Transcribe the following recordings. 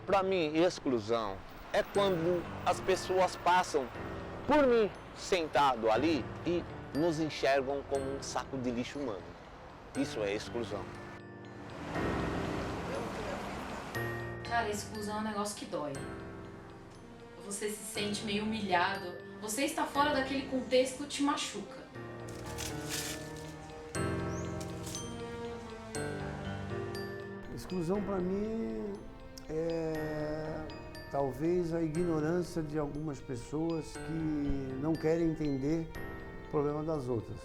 Para mim, exclusão é quando as pessoas passam por mim sentado ali e nos enxergam como um saco de lixo humano. Isso é exclusão. Cara, exclusão é um negócio que dói. Você se sente meio humilhado. Você está fora daquele contexto, te machuca. Exclusão para mim é talvez a ignorância de algumas pessoas que não querem entender o problema das outras.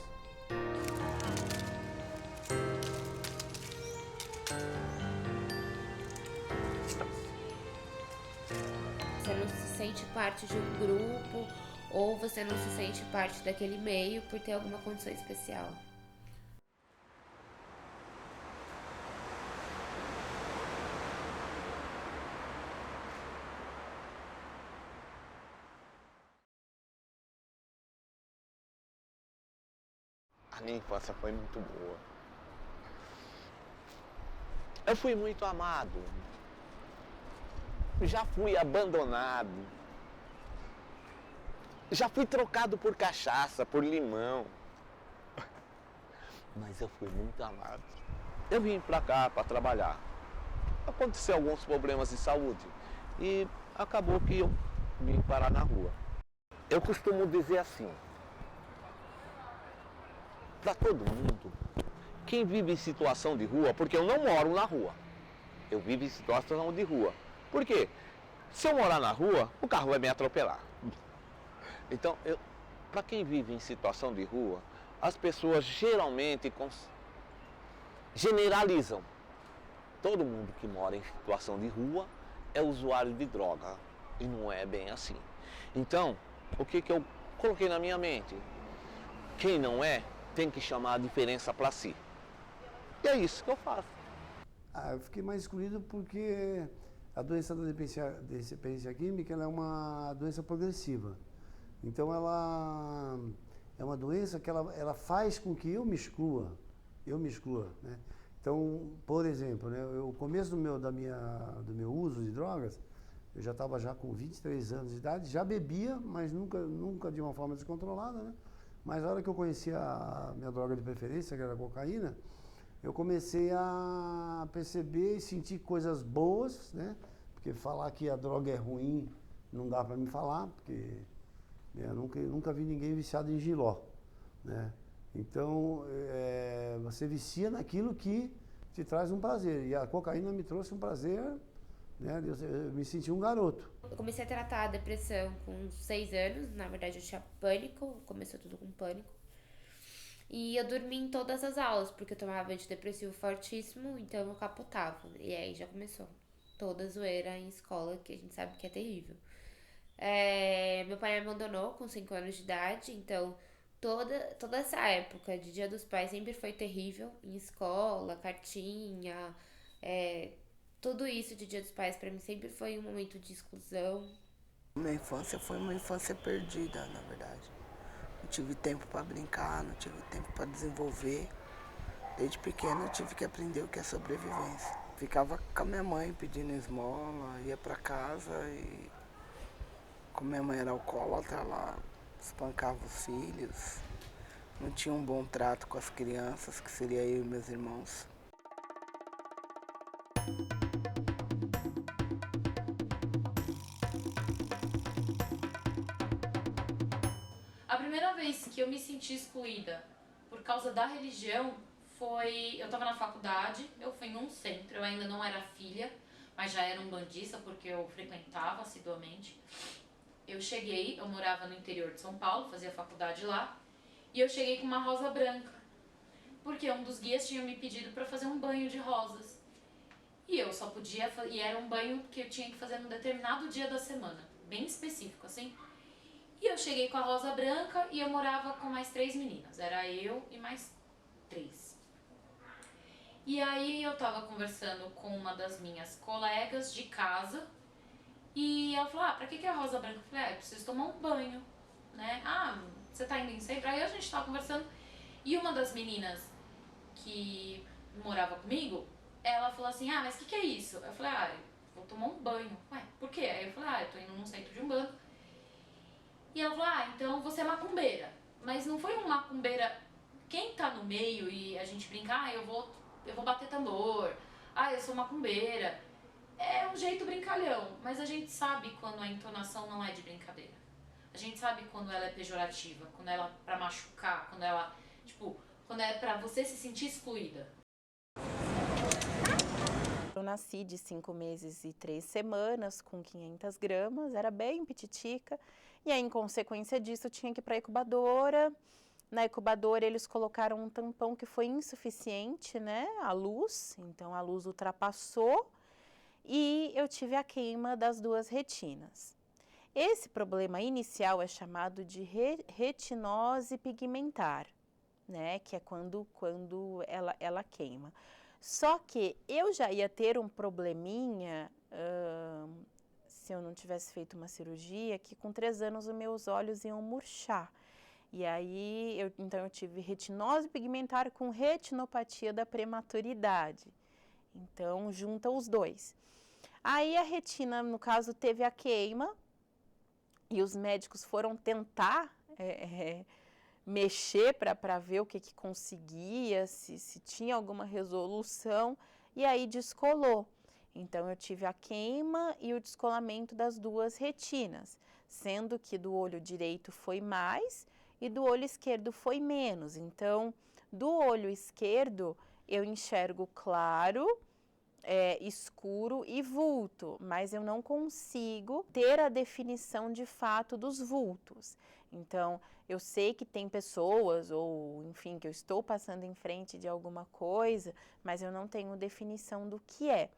Você não se sente parte de um grupo ou você não se sente parte daquele meio por ter alguma condição especial. A minha infância foi muito boa. Eu fui muito amado. Já fui abandonado. Já fui trocado por cachaça, por limão. Mas eu fui muito amado. Eu vim pra cá para trabalhar. Aconteceu alguns problemas de saúde e acabou que eu vim parar na rua. Eu costumo dizer assim, para todo mundo, quem vive em situação de rua, porque eu não moro na rua, eu vivo em situação de rua. Por quê? Se eu morar na rua, o carro vai me atropelar. Então, para quem vive em situação de rua, as pessoas geralmente generalizam. Todo mundo que mora em situação de rua é usuário de droga. E não é bem assim. Então, o que eu coloquei na minha mente? Quem não é, tem que chamar a diferença para si. E é isso que eu faço. Eu fiquei mais excluído porque a doença da dependência química ela é uma doença progressiva. Então ela é uma doença que ela faz com que eu me exclua, né? Então, por exemplo, né, o começo do meu uso de drogas, eu já estava já com 23 anos de idade, já bebia, mas nunca de uma forma descontrolada, né? Mas na hora que eu conheci a minha droga de preferência, que era a cocaína, eu comecei a perceber e sentir coisas boas, né? Porque falar que a droga é ruim não dá para me falar, porque eu nunca vi ninguém viciado em Giló, né? Então, você vicia naquilo que te traz um prazer. E a cocaína me trouxe um prazer, né? Eu me senti um garoto. Eu comecei a tratar a depressão com 6 anos, na verdade eu tinha pânico, começou tudo com pânico. E eu dormi em todas as aulas, porque eu tomava antidepressivo fortíssimo, então eu capotava. E aí já começou toda a zoeira em escola, que a gente sabe que é terrível. Meu pai me abandonou com 5 anos de idade, então toda essa época de Dia dos Pais sempre foi terrível, em escola, cartinha, tudo isso de Dia dos Pais pra mim sempre foi um momento de exclusão. Minha infância foi uma infância perdida, na verdade. Não tive tempo para brincar, não tive tempo para desenvolver. Desde pequeno eu tive que aprender o que é sobrevivência. Ficava com a minha mãe pedindo esmola, ia para casa e como minha mãe era alcoólatra, ela espancava os filhos. Não tinha um bom trato com as crianças, que seria eu e meus irmãos. A primeira vez que eu me senti excluída por causa da religião foi... Eu estava na faculdade, eu fui em um centro, eu ainda não era filha, mas já era um bandista porque eu frequentava assiduamente. Eu morava no interior de São Paulo, fazia faculdade lá, e eu cheguei com uma rosa branca, porque um dos guias tinha me pedido para fazer um banho de rosas. E eu só podia, e era um banho que eu tinha que fazer num determinado dia da semana, bem específico assim. E eu cheguei com a rosa branca e eu morava com mais 3 meninas, era eu e mais 3. E aí eu tava conversando com uma das minhas colegas de casa, e ela falou, pra que a rosa branca? Eu falei, eu preciso tomar um banho, né? Você tá indo em sempre? Aí a gente tava conversando, e uma das meninas que morava comigo, ela falou assim, mas o que é isso? Eu falei, vou tomar um banho. Ué, por quê? Aí eu falei, eu tô indo num centro de umbanda. E ela falou, então você é macumbeira. Mas não foi uma macumbeira, quem tá no meio e a gente brinca, eu vou bater tambor, eu sou macumbeira. É um jeito brincalhão, mas a gente sabe quando a entonação não é de brincadeira. A gente sabe quando ela é pejorativa, quando ela é pra machucar, quando ela, quando é pra você se sentir excluída. Eu nasci de 5 meses e 3 semanas, com 500 gramas, era bem pititica. E aí, em consequência disso, eu tinha que ir para a incubadora. Na incubadora, eles colocaram um tampão que foi insuficiente, né? A luz, então a luz ultrapassou e eu tive a queima das 2 retinas. Esse problema inicial é chamado de retinose pigmentar, né? Que é quando ela queima. Só que eu já ia ter um probleminha, se eu não tivesse feito uma cirurgia, que com 3 anos os meus olhos iam murchar. E aí, então eu tive retinose pigmentar com retinopatia da prematuridade. Então, junta os dois. Aí a retina, no caso, teve a queima e os médicos foram tentar mexer para ver o que conseguia, se tinha alguma resolução, e aí descolou. Então, eu tive a queima e o descolamento das 2 retinas, sendo que do olho direito foi mais e do olho esquerdo foi menos. Então, do olho esquerdo, eu enxergo claro, escuro e vulto, mas eu não consigo ter a definição de fato dos vultos. Então, eu sei que tem pessoas, ou enfim, que eu estou passando em frente de alguma coisa, mas eu não tenho definição do que é.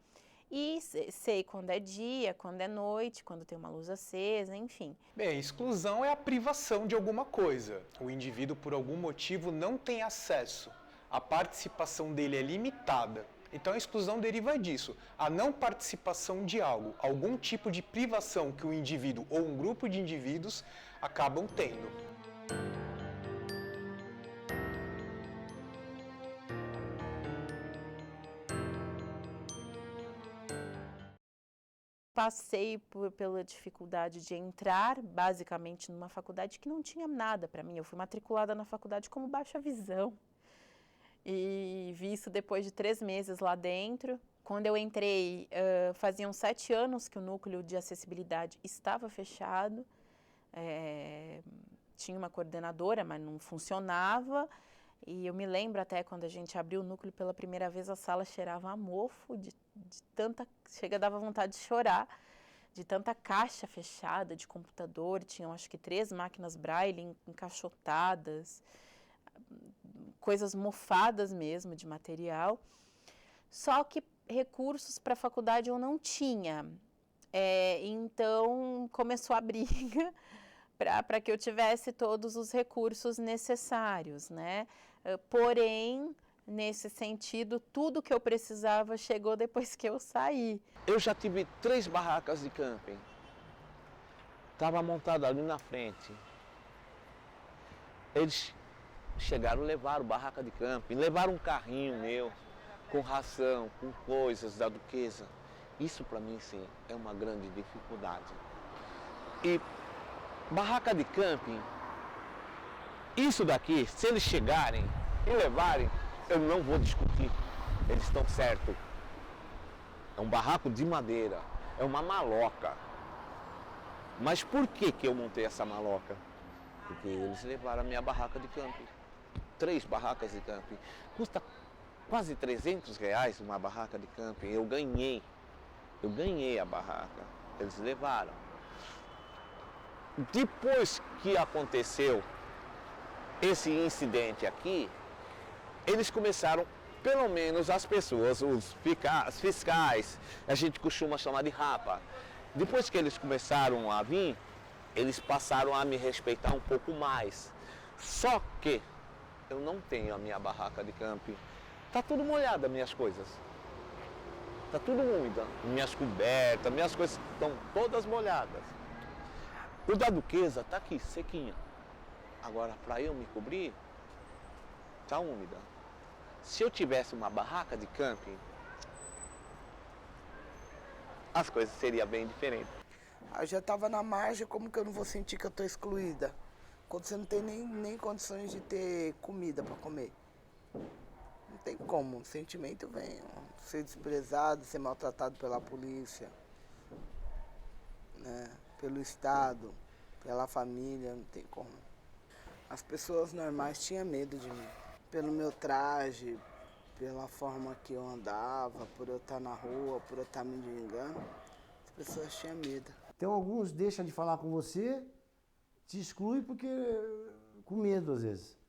E sei quando é dia, quando é noite, quando tem uma luz acesa, enfim. Bem, exclusão é a privação de alguma coisa. O indivíduo, por algum motivo, não tem acesso. A participação dele é limitada. Então, a exclusão deriva disso, a não participação de algo, algum tipo de privação que o indivíduo ou um grupo de indivíduos acabam tendo. Passei pela dificuldade de entrar, basicamente, numa faculdade que não tinha nada para mim. Eu fui matriculada na faculdade como baixa visão. E vi isso depois de 3 meses lá dentro. Quando eu entrei, faziam 7 anos que o núcleo de acessibilidade estava fechado. Tinha uma coordenadora, mas não funcionava. E eu me lembro até quando a gente abriu o núcleo pela primeira vez, a sala cheirava a mofo, de tanta... Chega, dava vontade de chorar, de tanta caixa fechada de computador. Tinham acho que 3 máquinas Braille encaixotadas, coisas mofadas mesmo de material. Só que recursos para a faculdade eu não tinha. Então começou a briga para que eu tivesse todos os recursos necessários, né? Porém, nesse sentido, tudo que eu precisava chegou depois que eu saí. Eu já tive 3 barracas de camping. Estava montado ali na frente. Eles chegaram, levaram barraca de camping, levaram um carrinho meu, com ração, com coisas da Duquesa. Isso para mim, sim, é uma grande dificuldade. E barraca de camping, isso daqui, se eles chegarem e levarem, eu não vou discutir. Eles estão certos. É um barraco de madeira, é uma maloca. Mas por que eu montei essa maloca? Porque eles levaram a minha barraca de camping. 3 barracas de camping. Custa quase R$300 uma barraca de camping. Eu ganhei a barraca. Eles levaram. Depois que aconteceu esse incidente aqui, eles começaram, pelo menos as pessoas, os fiscais, a gente costuma chamar de rapa. Depois que eles começaram a vir, eles passaram a me respeitar um pouco mais. Só que eu não tenho a minha barraca de camping. Tá tudo molhado as minhas coisas. Tá tudo úmida. Minhas cobertas, minhas coisas estão todas molhadas. O da Duquesa tá aqui, sequinha. Agora, para eu me cobrir, tá úmida. Se eu tivesse uma barraca de camping, as coisas seriam bem diferentes. Eu já estava na margem, como que eu não vou sentir que eu estou excluída? Quando você não tem nem condições de ter comida para comer. Não tem como, o sentimento vem. Ser desprezado, ser maltratado pela polícia, né? Pelo Estado, pela família, não tem como. As pessoas normais tinham medo de mim. Pelo meu traje, pela forma que eu andava, por eu estar na rua, por eu estar me mendigando, as pessoas tinham medo. Então alguns deixam de falar com você, te exclui porque com medo às vezes,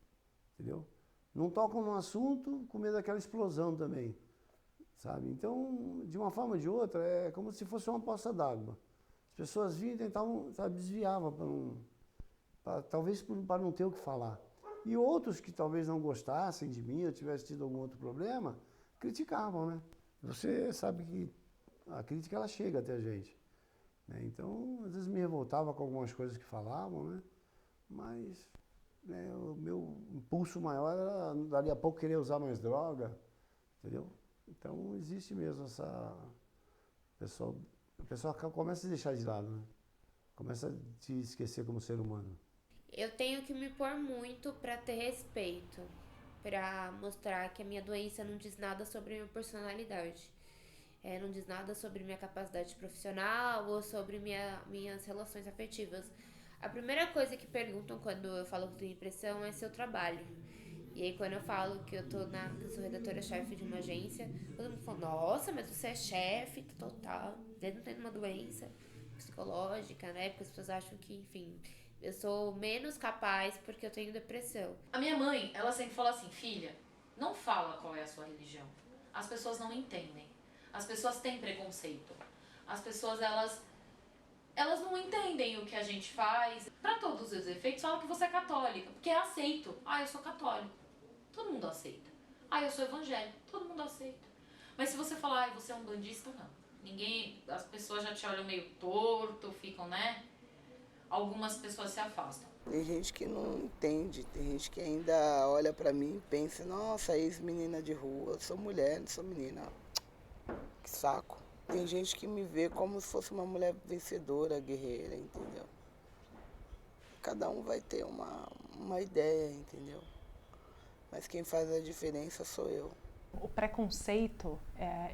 entendeu? Não tocam no assunto com medo daquela explosão também, sabe? Então, de uma forma ou de outra, é como se fosse uma poça d'água. As pessoas vinham e tentavam, sabe, desviavam talvez para não ter o que falar. E outros que talvez não gostassem de mim, ou tivessem tido algum outro problema, criticavam, né? Você sabe que a crítica ela chega até a gente, né? Então, às vezes me revoltava com algumas coisas que falavam, né? Mas né, o meu impulso maior era, dali a pouco, querer usar mais droga, entendeu? Então, existe mesmo essa... O pessoal começa a se deixar de lado, né? Começa a te esquecer como ser humano. Eu tenho que me pôr muito pra ter respeito, pra mostrar que a minha doença não diz nada sobre a minha personalidade. Não diz nada sobre minha capacidade profissional ou sobre minhas relações afetivas. A primeira coisa que perguntam quando eu falo que tenho depressão é seu trabalho. E aí quando eu falo que eu sou redatora-chefe de uma agência, todo mundo fala, nossa, mas você é chefe, total, mesmo tendo uma doença psicológica, né? Porque as pessoas acham que, enfim, eu sou menos capaz porque eu tenho depressão. A minha mãe, ela sempre fala assim, filha, não fala qual é a sua religião. As pessoas não entendem. As pessoas têm preconceito. As pessoas, elas não entendem o que a gente faz. Para todos os efeitos, fala que você é católica, porque é aceito. Ah, eu sou católico. Todo mundo aceita. Ah, eu sou evangélico. Todo mundo aceita. Mas se você falar, ah, você é um bandista, não. As pessoas já te olham meio torto, ficam, né? Algumas pessoas se afastam. Tem gente que não entende, tem gente que ainda olha pra mim e pensa, nossa, ex-menina de rua, eu sou mulher, não sou menina. Que saco. Tem gente que me vê como se fosse uma mulher vencedora, guerreira, entendeu? Cada um vai ter uma ideia, entendeu? Mas quem faz a diferença sou eu. O preconceito,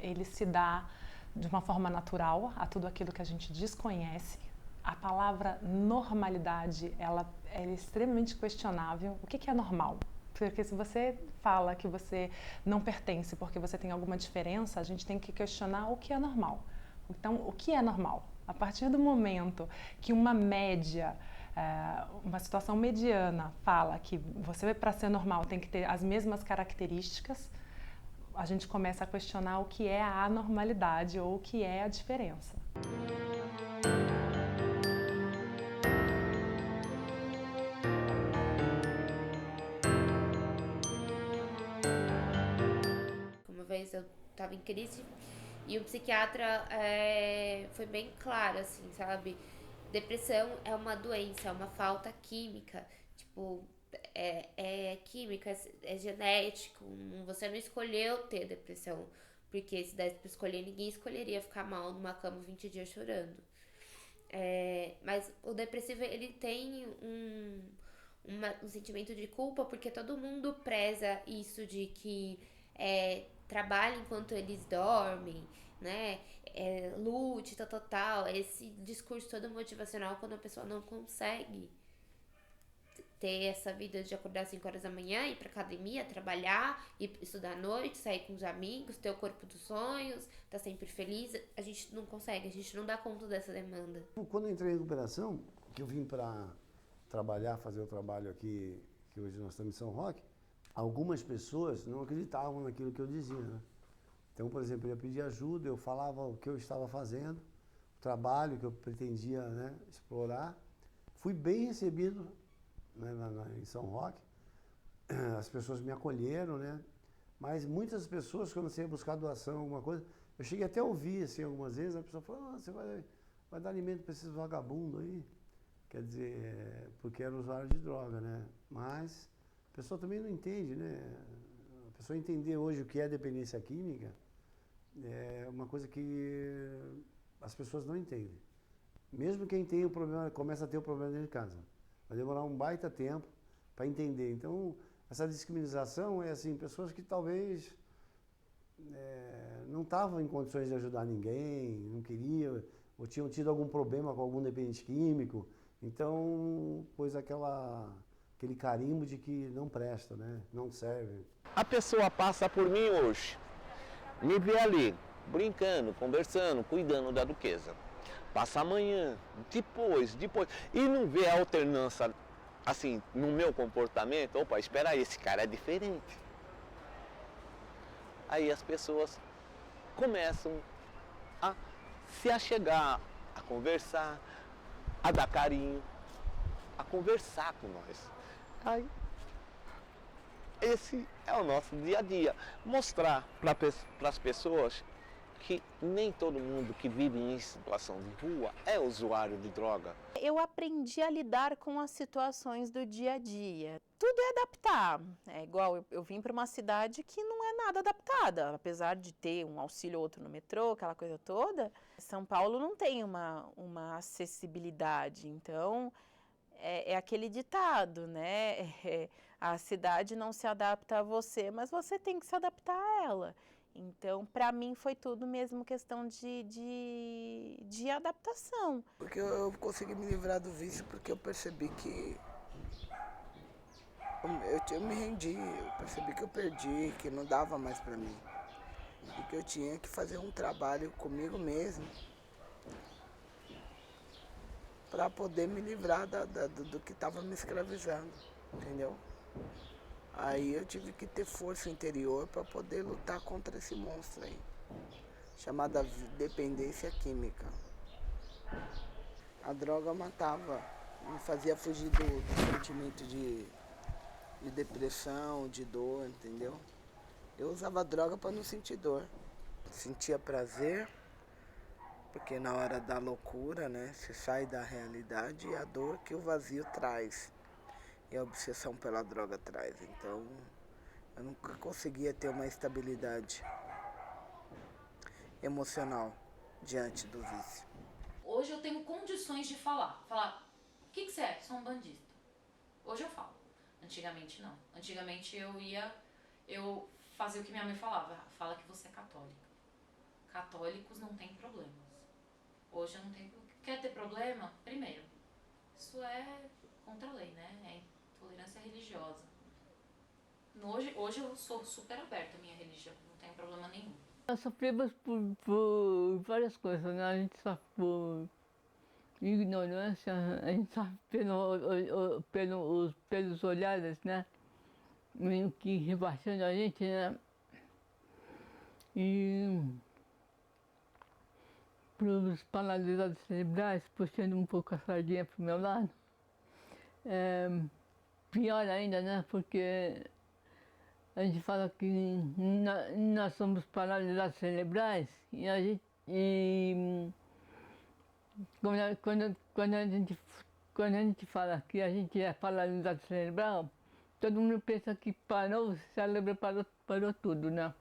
ele se dá de uma forma natural a tudo aquilo que a gente desconhece. A palavra normalidade, ela é extremamente questionável. O que é normal? Porque se você fala que você não pertence porque você tem alguma diferença, a gente tem que questionar o que é normal. Então, o que é normal? A partir do momento que uma média, uma situação mediana fala que você, para ser normal, tem que ter as mesmas características, a gente começa a questionar o que é a anormalidade ou o que é a diferença. Uma vez eu tava em crise e o psiquiatra foi bem claro, assim, sabe? Depressão é uma doença, é uma falta química, tipo, é química, é genético, você não escolheu ter depressão, porque se desse pra escolher, ninguém escolheria ficar mal numa cama 20 dias chorando. Mas o depressivo, ele tem um sentimento de culpa, porque todo mundo preza isso de que trabalhe enquanto eles dormem, né? Lute, tal. Esse discurso todo motivacional quando a pessoa não consegue ter essa vida de acordar às 5 horas da manhã, ir pra academia, trabalhar, ir estudar à noite, sair com os amigos, ter o corpo dos sonhos, tá sempre feliz. A gente não consegue, a gente não dá conta dessa demanda. Quando eu entrei em recuperação, que eu vim para trabalhar, fazer o trabalho aqui, que hoje nós estamos em São Roque, algumas pessoas não acreditavam naquilo que eu dizia, né? Então, por exemplo, eu ia pedir ajuda, eu falava o que eu estava fazendo, o trabalho que eu pretendia, né, explorar. Fui bem recebido, né, em São Roque, as pessoas me acolheram, né? Mas muitas pessoas, quando você ia buscar doação, alguma coisa, eu cheguei até a ouvir, assim, algumas vezes, a pessoa falou, você vai dar alimento para esses vagabundos aí? Quer dizer, porque era usuário de droga, né? Mas a pessoa também não entende, né? A pessoa entender hoje o que é dependência química é uma coisa que as pessoas não entendem. Mesmo quem tem o problema, começa a ter o problema dentro de casa. Vai demorar um baita tempo para entender. Então, essa discriminação é assim, pessoas que talvez não estavam em condições de ajudar ninguém, não queriam, ou tinham tido algum problema com algum dependente químico. Então, pôs aquele carimbo de que não presta, né? Não serve. A pessoa passa por mim hoje, me vê ali, brincando, conversando, cuidando da duquesa. Passa amanhã, depois, e não vê a alternância, assim, no meu comportamento. Opa, espera aí, esse cara é diferente. Aí as pessoas começam a se achegar, a conversar, a dar carinho, a conversar com nós. Aí, esse é o nosso dia a dia. Mostrar para as pessoas que nem todo mundo que vive em situação de rua é usuário de droga. Eu aprendi a lidar com as situações do dia a dia. Tudo é adaptar. É igual, eu vim para uma cidade que não é nada adaptada. Apesar de ter um auxílio ou outro no metrô, aquela coisa toda, São Paulo não tem uma acessibilidade. Então, é aquele ditado, né? A cidade não se adapta a você, mas você tem que se adaptar a ela. Então, para mim, foi tudo mesmo questão de adaptação. Porque eu consegui me livrar do vício porque eu percebi que eu me rendi, eu percebi que eu perdi, que não dava mais para mim. E que eu tinha que fazer um trabalho comigo mesmo para poder me livrar do que estava me escravizando, entendeu? Aí eu tive que ter força interior para poder lutar contra esse monstro aí, chamada dependência química. A droga matava, me fazia fugir do sentimento de depressão, de dor, entendeu? Eu usava droga para não sentir dor. Sentia prazer, porque na hora da loucura, né, você sai da realidade e a dor que o vazio traz. E a obsessão pela droga traz. Então, eu nunca conseguia ter uma estabilidade emocional diante do vício. Hoje eu tenho condições de falar. O que você é? Sou um bandista. Hoje eu falo. Antigamente não. Antigamente eu fazia o que minha mãe falava. Fala que você é católica. Católicos não têm problemas. Hoje eu não tenho. Quer ter problema? Primeiro, isso é contra a lei, né? É intolerância religiosa. Hoje eu sou super aberta à minha religião, não tenho problema nenhum. Nós sofremos por várias coisas, né? A gente sofre por ignorância, a gente sofre pelos olhares, né? Meio que rebaixando a gente, né? E para os paralisados cerebrais, puxando um pouco a sardinha para o meu lado, pior ainda, né? Porque a gente fala que nós somos paralisados cerebrais e a gente, quando a gente fala que a gente é paralisado cerebral, todo mundo pensa que parou, o cérebro parou tudo, né?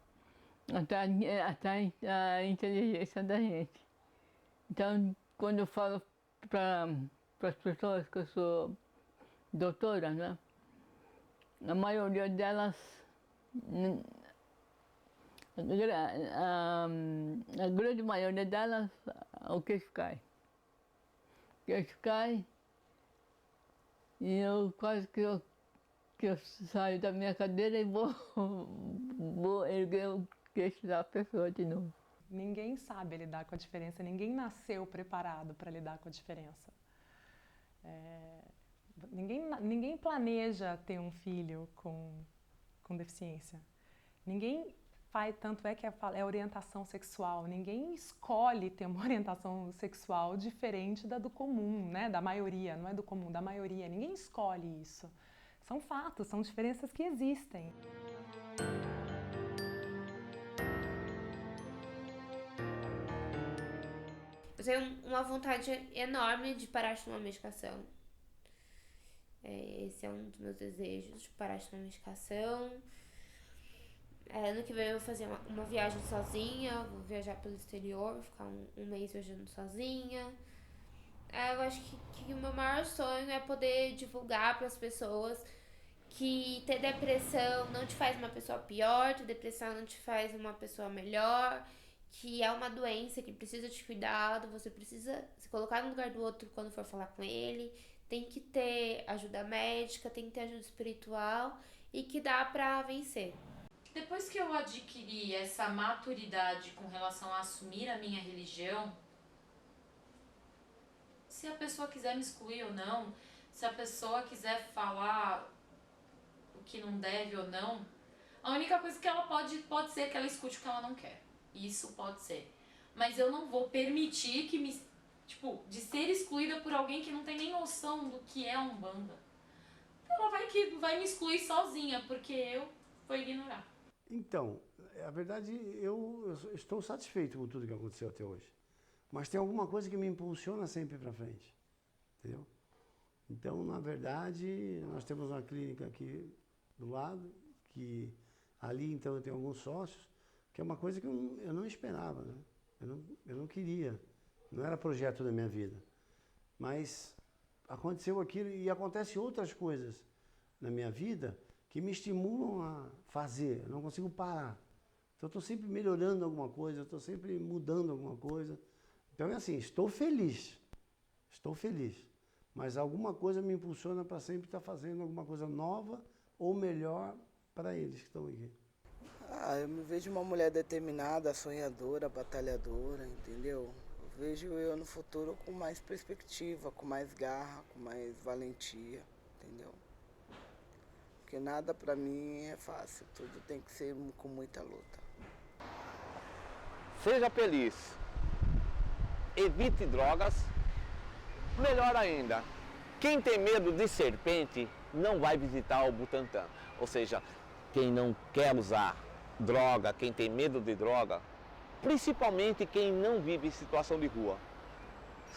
Até a inteligência da gente. Então, quando eu falo para as pessoas que eu sou doutora, né? A maioria delas, a grande maioria delas, o queixo cai. O queixo cai e eu quase que eu saio da minha cadeira e vou erguer o queixo da pessoa de novo. Ninguém sabe lidar com a diferença, ninguém nasceu preparado para lidar com a diferença. Ninguém planeja ter um filho com deficiência. Ninguém faz, tanto é que é orientação sexual, ninguém escolhe ter uma orientação sexual diferente da do comum, né? Da maioria, não é do comum, da maioria. Ninguém escolhe isso. São fatos, são diferenças que existem. Eu tenho uma vontade enorme de parar de tomar medicação. Esse é um dos meus desejos, de parar de tomar medicação. Ano que vem eu vou fazer uma viagem sozinha, vou viajar pelo exterior, vou ficar um mês viajando sozinha. Eu acho que o meu maior sonho é poder divulgar para as pessoas que ter depressão não te faz uma pessoa pior, ter depressão não te faz uma pessoa melhor, que é uma doença que precisa de cuidado, você precisa se colocar no lugar do outro quando for falar com ele, tem que ter ajuda médica, tem que ter ajuda espiritual e que dá pra vencer. Depois que eu adquiri essa maturidade com relação a assumir a minha religião, se a pessoa quiser me excluir ou não, se a pessoa quiser falar o que não deve ou não, a única coisa que ela pode ser que ela escute o que ela não quer. Isso pode ser. Mas eu não vou permitir que de ser excluída por alguém que não tem nem noção do que é Umbanda. Ela vai me excluir sozinha, porque eu vou ignorar. Então, a verdade, eu estou satisfeito com tudo que aconteceu até hoje. Mas tem alguma coisa que me impulsiona sempre para frente, entendeu? Então, na verdade, nós temos uma clínica aqui do lado, que ali, então, eu tenho alguns sócios, que é uma coisa que eu não esperava, né? Eu não queria, não era projeto da minha vida. Mas aconteceu aquilo e acontecem outras coisas na minha vida que me estimulam a fazer, eu não consigo parar. Então, eu estou sempre melhorando alguma coisa, eu estou sempre mudando alguma coisa. Então, é assim, estou feliz, mas alguma coisa me impulsiona para sempre estar fazendo alguma coisa nova ou melhor para eles que estão aqui. Eu me vejo uma mulher determinada, sonhadora, batalhadora, entendeu? Eu vejo eu no futuro com mais perspectiva, com mais garra, com mais valentia, entendeu? Porque nada pra mim é fácil, tudo tem que ser com muita luta. Seja feliz. Evite drogas. Melhor ainda, quem tem medo de serpente não vai visitar o Butantã. Ou seja, quem não quer usar droga, quem tem medo de droga, principalmente quem não vive em situação de rua,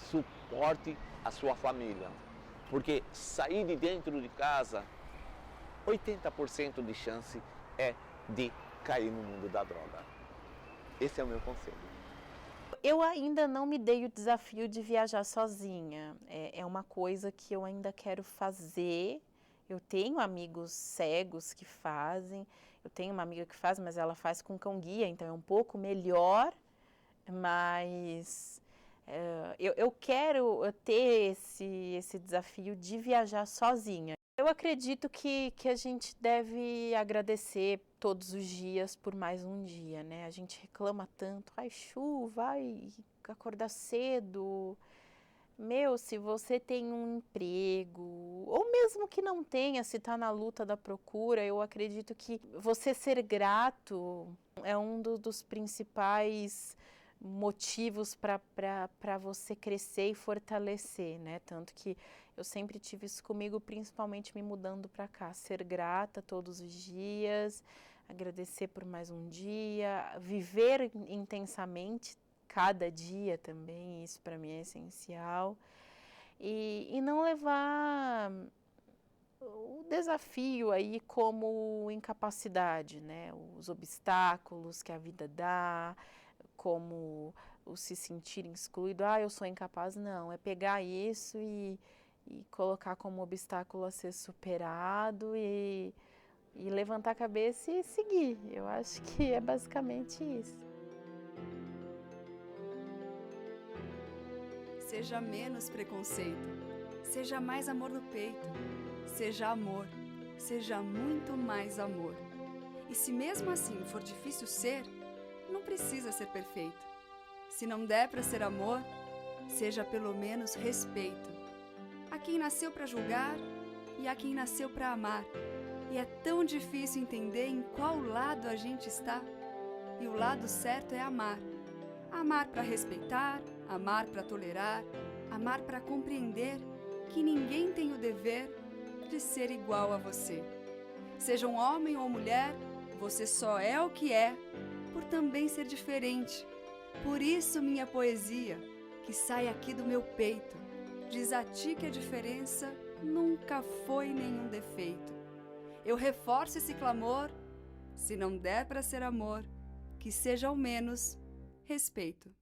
suporte a sua família. Porque sair de dentro de casa, 80% de chance é de cair no mundo da droga. Esse é o meu conselho. Eu ainda não me dei o desafio de viajar sozinha. É uma coisa que eu ainda quero fazer. Eu tenho amigos cegos que fazem. Eu tenho uma amiga que faz, mas ela faz com cão-guia, então é um pouco melhor. Mas eu quero ter esse desafio de viajar sozinha. Eu acredito que a gente deve agradecer todos os dias por mais um dia, né? A gente reclama tanto, ai, chuva, ai, acordar cedo. Se você tem um emprego, ou mesmo que não tenha, se está na luta da procura, eu acredito que você ser grato é um dos principais motivos para você crescer e fortalecer, né? Tanto que eu sempre tive isso comigo, principalmente me mudando para cá. Ser grata todos os dias, agradecer por mais um dia, viver intensamente cada dia também, isso para mim é essencial. E não levar o desafio aí como incapacidade, né? Os obstáculos que a vida dá, como o se sentir excluído, eu sou incapaz, não, é pegar isso e colocar como obstáculo a ser superado e levantar a cabeça e seguir. Eu acho que é basicamente isso. Seja menos preconceito, seja mais amor no peito, seja amor, seja muito mais amor. E se mesmo assim for difícil ser, não precisa ser perfeito. Se não der para ser amor, seja pelo menos respeito. Há quem nasceu para julgar e há quem nasceu para amar. E é tão difícil entender em qual lado a gente está. E o lado certo é amar. Amar para respeitar, amar para tolerar, amar para compreender que ninguém tem o dever de ser igual a você. Seja um homem ou mulher, você só é o que é por também ser diferente. Por isso minha poesia, que sai aqui do meu peito, diz a ti que a diferença nunca foi nenhum defeito. Eu reforço esse clamor Se não der para ser amor, que seja ao menos respeito.